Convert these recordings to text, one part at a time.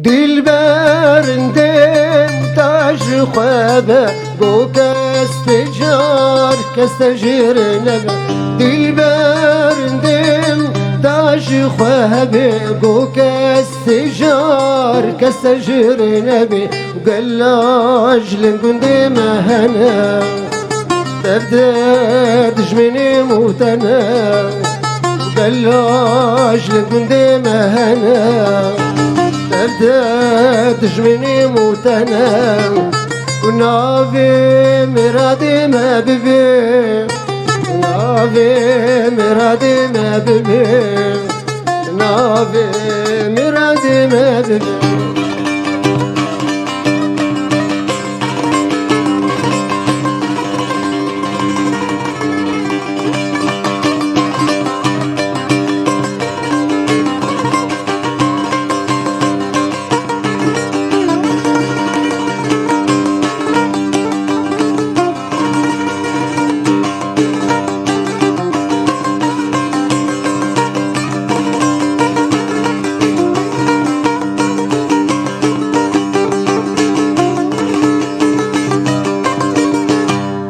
دلبرندم تاج خوابه بو کستجار کستجر نبه دلبرندم تاج خوابه بو کستجار کستجر نبه وقلاج لنقند مهنا تبدأ دجمني موتنا وقلاج لنقند مهنا تبدأ تجمني موتنا ونافي مرادي ما ببي نافي مرادي ما ببي نافي مرادي ما ببي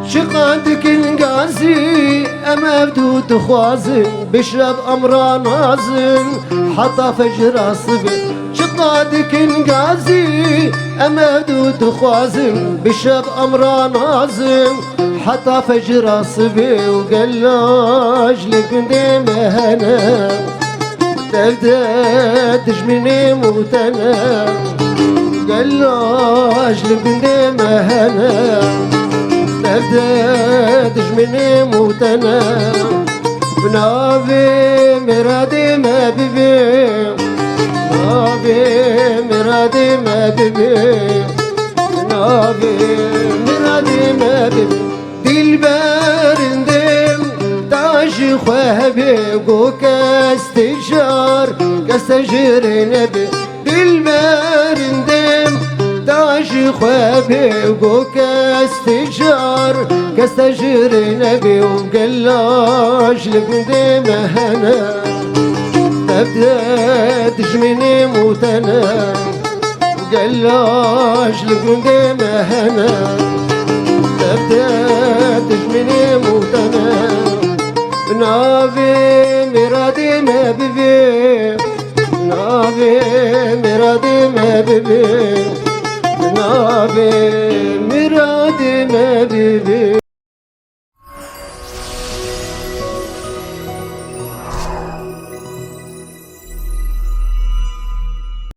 شقادك القاسي أمبدو تخوازن بشرب أمرا نازن حتى فجر صبح شقادك القاسي أمبدو تخوازن بشرب أمرا نازن حتى فجر صبح وقلاج لقندي مهنا تبدأ تجمني موتنا قلاج لقندي مهنا تبدأ تجمني موتنا بنافي مرادي ما ببي نافي مرادي ما ببي نافي مرادي ما ببي دلبرندم تاج خوابي وقو كستجار كستجر نبي دلبرندم تاج خوابي وقو كستجار كستجر نبي وقلاج لقندي مهنا تبدأ تجمني موتنا وقلاج لقندي مهنا تبدأ تجمني موتنا نافي مرادي ما ببي نافي مرادي ما ببي نافي